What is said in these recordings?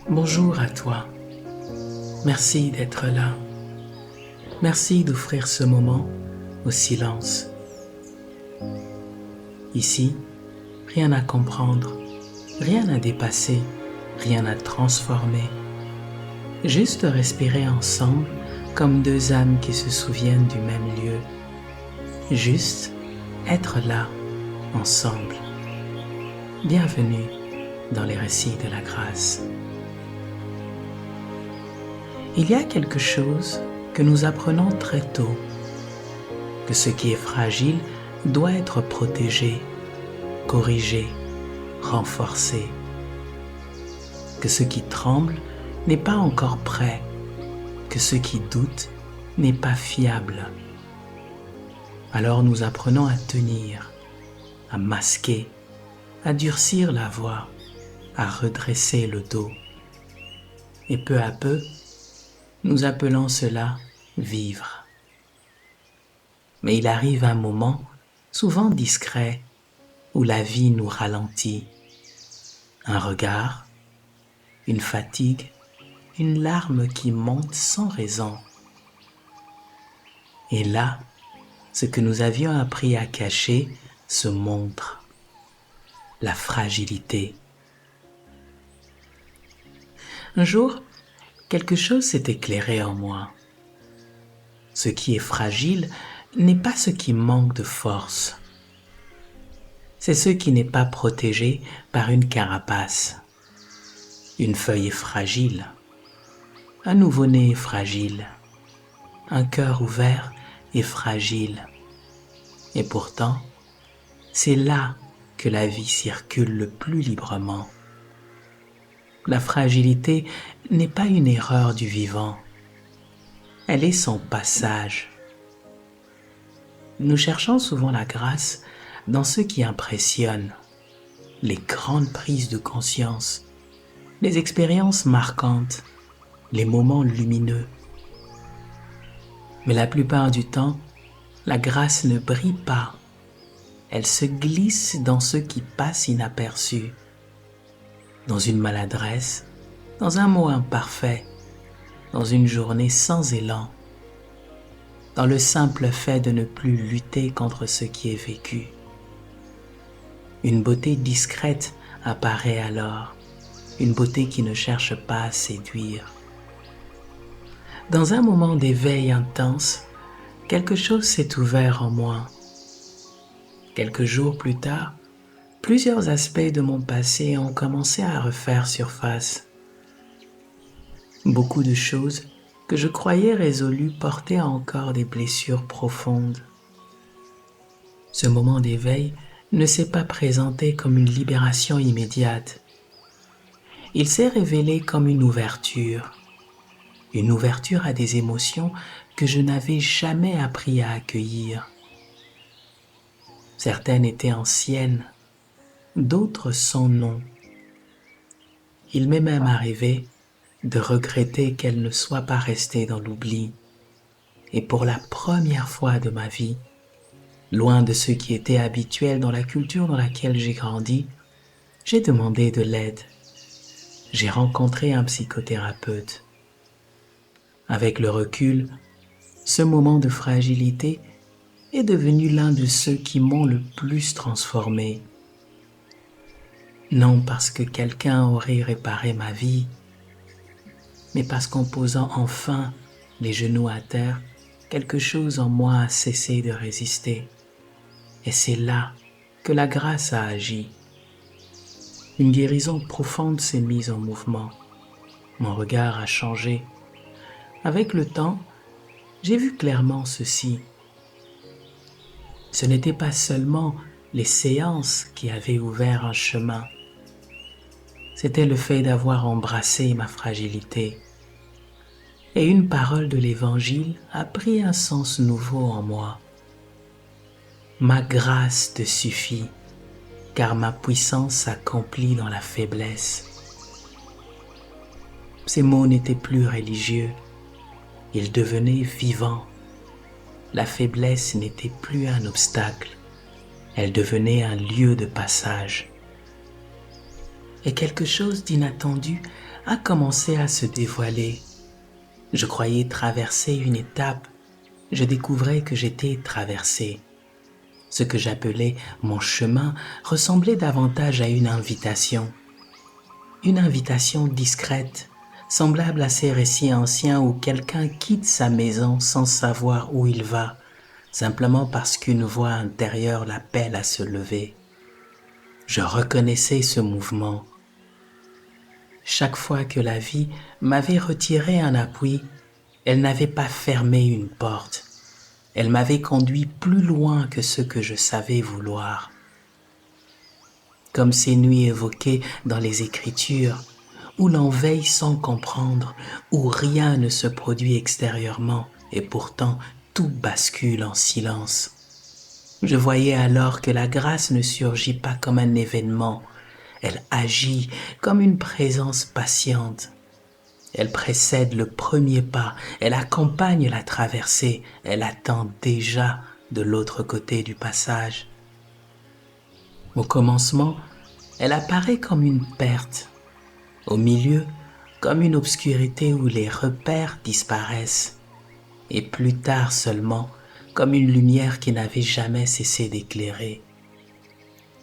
Bonjour à toi. Merci d'être là. Merci d'offrir ce moment au silence. Ici, rien à comprendre, rien à dépasser, rien à transformer. Juste respirer ensemble comme deux âmes qui se souviennent du même lieu. Juste être là, ensemble. Bienvenue dans les récits de la grâce. Il y a quelque chose que nous apprenons très tôt, que ce qui est fragile doit être protégé, corrigé, renforcé, que ce qui tremble n'est pas encore prêt, que ce qui doute n'est pas fiable. Alors nous apprenons à tenir, à masquer, à durcir la voix, à redresser le dos. Et peu à peu, nous appelons cela vivre. Mais il arrive un moment, souvent discret, où la vie nous ralentit. Un regard, une fatigue, une larme qui monte sans raison. Et là, ce que nous avions appris à cacher se montre. La fragilité. Un jour, quelque chose s'est éclairé en moi. Ce qui est fragile n'est pas ce qui manque de force. C'est ce qui n'est pas protégé par une carapace. Une feuille est fragile. Un nouveau-né est fragile. Un cœur ouvert est fragile. Et pourtant, c'est là que la vie circule le plus librement. La fragilité n'est pas une erreur du vivant. Elle est son passage. Nous cherchons souvent la grâce dans ce qui impressionne, les grandes prises de conscience, les expériences marquantes, les moments lumineux. Mais la plupart du temps, la grâce ne brille pas. Elle se glisse dans ce qui passe inaperçu, dans une maladresse, dans un mot imparfait, dans une journée sans élan, dans le simple fait de ne plus lutter contre ce qui est vécu. Une beauté discrète apparaît alors, une beauté qui ne cherche pas à séduire. Dans un moment d'éveil intense, quelque chose s'est ouvert en moi. Quelques jours plus tard, plusieurs aspects de mon passé ont commencé à refaire surface. Beaucoup de choses que je croyais résolues portaient encore des blessures profondes. Ce moment d'éveil ne s'est pas présenté comme une libération immédiate. Il s'est révélé comme une ouverture à des émotions que je n'avais jamais appris à accueillir. Certaines étaient anciennes, d'autres sans nom. Il m'est même arrivé de regretter qu'elles ne soient pas restées dans l'oubli. Et pour la première fois de ma vie, loin de ce qui était habituel dans la culture dans laquelle j'ai grandi, j'ai demandé de l'aide. J'ai rencontré un psychothérapeute. Avec le recul, ce moment de fragilité est devenu l'un de ceux qui m'ont le plus transformé. Non parce que quelqu'un aurait réparé ma vie, mais parce qu'en posant enfin les genoux à terre, quelque chose en moi a cessé de résister. Et c'est là que la grâce a agi. Une guérison profonde s'est mise en mouvement. Mon regard a changé. Avec le temps, j'ai vu clairement ceci. Ce n'était pas seulement les séances qui avaient ouvert un chemin. C'était le fait d'avoir embrassé ma fragilité. Et une parole de l'Évangile a pris un sens nouveau en moi. Ma grâce te suffit, car ma puissance s'accomplit dans la faiblesse. Ces mots n'étaient plus religieux, ils devenaient vivants. La faiblesse n'était plus un obstacle, elle devenait un lieu de passage. et quelque chose d'inattendu a commencé à se dévoiler. Je croyais traverser une étape, je découvrais que j'étais traversé. Ce que j'appelais mon chemin ressemblait davantage à une invitation discrète, semblable à ces récits anciens où quelqu'un quitte sa maison sans savoir où il va, simplement parce qu'une voix intérieure l'appelle à se lever. Je reconnaissais ce mouvement. Chaque fois que la vie m'avait retiré un appui, elle n'avait pas fermé une porte. Elle m'avait conduit plus loin que ce que je savais vouloir. Comme ces nuits évoquées dans les Écritures, où l'on veille sans comprendre, où rien ne se produit extérieurement et pourtant tout bascule en silence. Je voyais alors que la grâce ne surgit pas comme un événement, elle agit comme une présence patiente. Elle précède le premier pas, elle accompagne la traversée, elle attend déjà de l'autre côté du passage. Au commencement, elle apparaît comme une perte, au milieu, comme une obscurité où les repères disparaissent, et plus tard seulement, comme une lumière qui n'avait jamais cessé d'éclairer.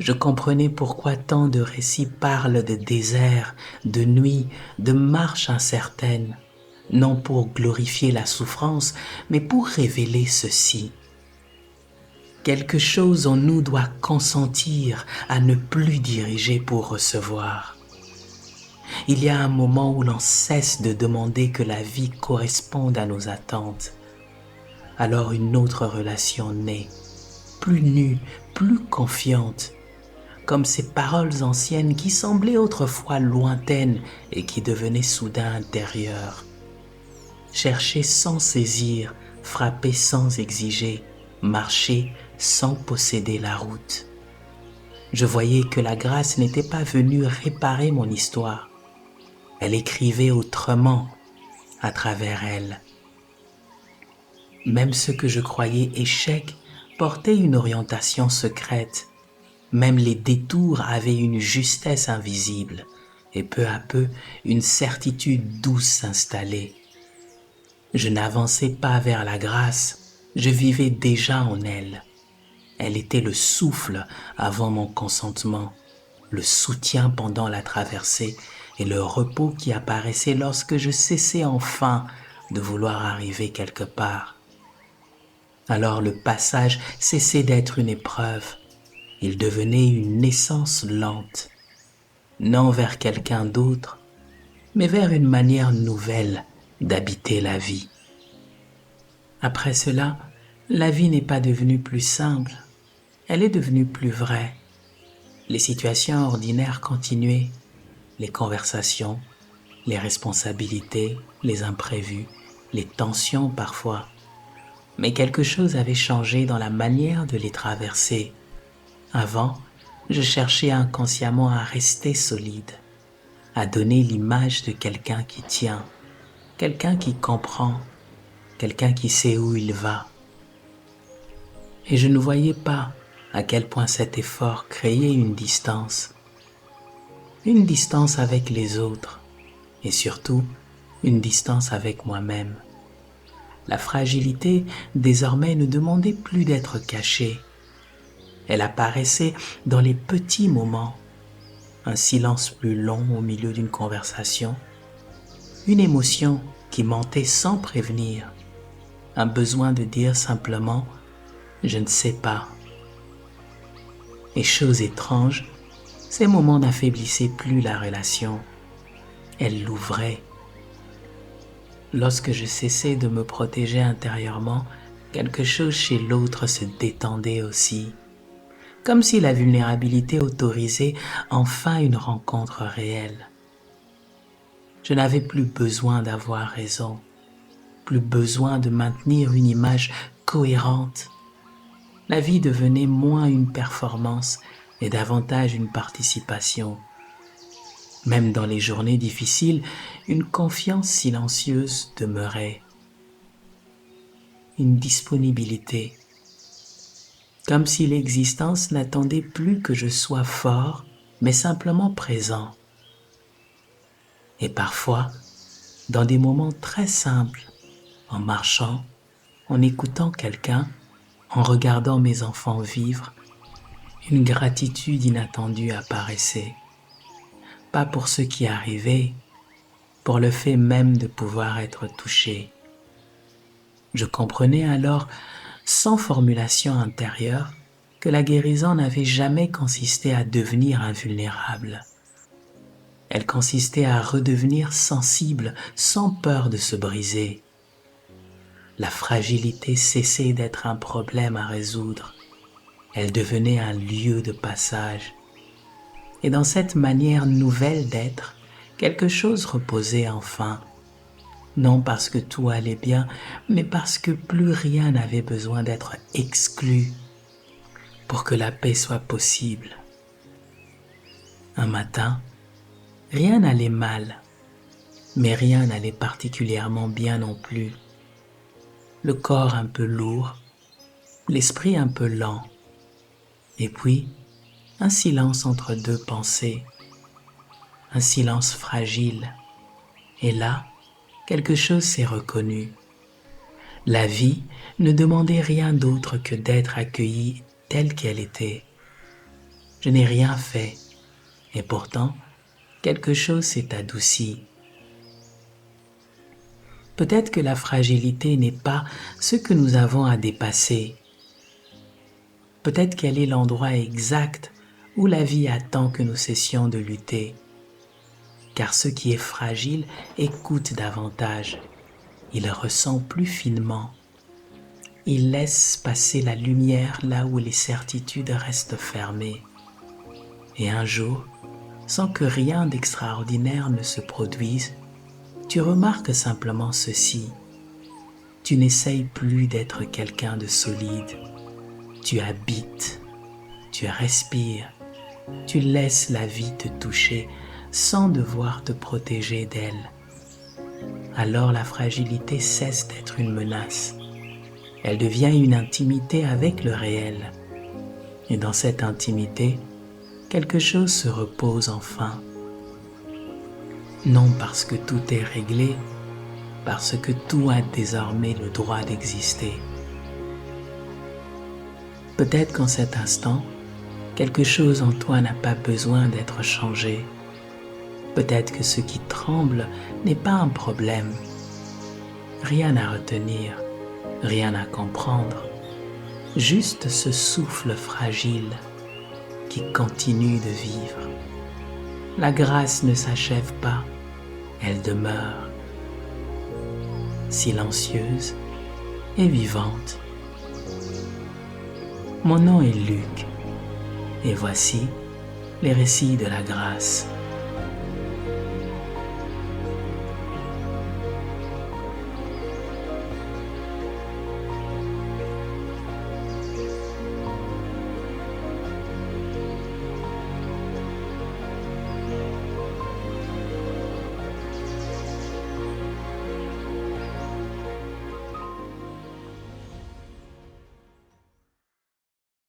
Je comprenais pourquoi tant de récits parlent de désert, de nuit, de marche incertaine, non pour glorifier la souffrance, mais pour révéler ceci. Quelque chose en nous doit consentir à ne plus diriger pour recevoir. Il y a un moment où l'on cesse de demander que la vie corresponde à nos attentes. Alors une autre relation naît, plus nue, plus confiante, comme ces paroles anciennes qui semblaient autrefois lointaines et qui devenaient soudain intérieures. Chercher sans saisir, frapper sans exiger, marcher sans posséder la route. Je voyais que la grâce n'était pas venue réparer mon histoire. Elle écrivait autrement à travers elle. Même ce que je croyais échec portait une orientation secrète. Même les détours avaient une justesse invisible et peu à peu une certitude douce s'installait. Je n'avançais pas vers la grâce, je vivais déjà en elle. Elle était le souffle avant mon consentement, le soutien pendant la traversée et le repos qui apparaissait lorsque je cessais enfin de vouloir arriver quelque part. Alors le passage cessait d'être une épreuve, il devenait une naissance lente, non vers quelqu'un d'autre, mais vers une manière nouvelle d'habiter la vie. Après cela, la vie n'est pas devenue plus simple, elle est devenue plus vraie. Les situations ordinaires continuaient, les conversations, les responsabilités, les imprévus, les tensions parfois. Mais quelque chose avait changé dans la manière de les traverser. Avant, je cherchais inconsciemment à rester solide, à donner l'image de quelqu'un qui tient, quelqu'un qui comprend, quelqu'un qui sait où il va. Et je ne voyais pas à quel point cet effort créait une distance avec les autres et surtout une distance avec moi-même. La fragilité désormais ne demandait plus d'être cachée. Elle apparaissait dans les petits moments, un silence plus long au milieu d'une conversation, une émotion qui montait sans prévenir, un besoin de dire simplement « je ne sais pas ». Et chose étrange, ces moments n'affaiblissaient plus la relation, elles l'ouvraient. Lorsque je cessais de me protéger intérieurement, quelque chose chez l'autre se détendait aussi, comme si la vulnérabilité autorisait enfin une rencontre réelle. Je n'avais plus besoin d'avoir raison, plus besoin de maintenir une image cohérente. La vie devenait moins une performance et davantage une participation. Même dans les journées difficiles, une confiance silencieuse demeurait, une disponibilité, comme si l'existence n'attendait plus que je sois fort, mais simplement présent. Et parfois, dans des moments très simples, en marchant, en écoutant quelqu'un, en regardant mes enfants vivre, une gratitude inattendue apparaissait. Pas pour ce qui arrivait, pour le fait même de pouvoir être touché. Je comprenais alors, sans formulation intérieure, que la guérison n'avait jamais consisté à devenir invulnérable. Elle consistait à redevenir sensible sans peur de se briser. La fragilité cessait d'être un problème à résoudre. Elle devenait un lieu de passage. Et dans cette manière nouvelle d'être, quelque chose reposait enfin. Non parce que tout allait bien, mais parce que plus rien n'avait besoin d'être exclu pour que la paix soit possible. Un matin, rien n'allait mal, mais rien n'allait particulièrement bien non plus. Le corps un peu lourd, l'esprit un peu lent, et puis un silence entre deux pensées, un silence fragile. Et là, quelque chose s'est reconnu. La vie ne demandait rien d'autre que d'être accueillie telle qu'elle était. Je n'ai rien fait, et pourtant, quelque chose s'est adouci. Peut-être que la fragilité n'est pas ce que nous avons à dépasser. Peut-être qu'elle est l'endroit exact où la vie attend que nous cessions de lutter. Car ce qui est fragile écoute davantage. Il ressent plus finement. Il laisse passer la lumière là où les certitudes restent fermées. Et un jour, sans que rien d'extraordinaire ne se produise, tu remarques simplement ceci. Tu n'essayes plus d'être quelqu'un de solide. Tu habites, tu respires, tu laisses la vie te toucher sans devoir te protéger d'elle. Alors la fragilité cesse d'être une menace. Elle devient une intimité avec le réel. Et dans cette intimité, quelque chose se repose enfin. Non parce que tout est réglé, parce que tout a désormais le droit d'exister. Peut-être qu'en cet instant, quelque chose en toi n'a pas besoin d'être changé. Peut-être que ce qui tremble n'est pas un problème. Rien à retenir, rien à comprendre. Juste ce souffle fragile qui continue de vivre. La grâce ne s'achève pas, elle demeure, silencieuse et vivante. Mon nom est Luc, et voici les récits de la grâce.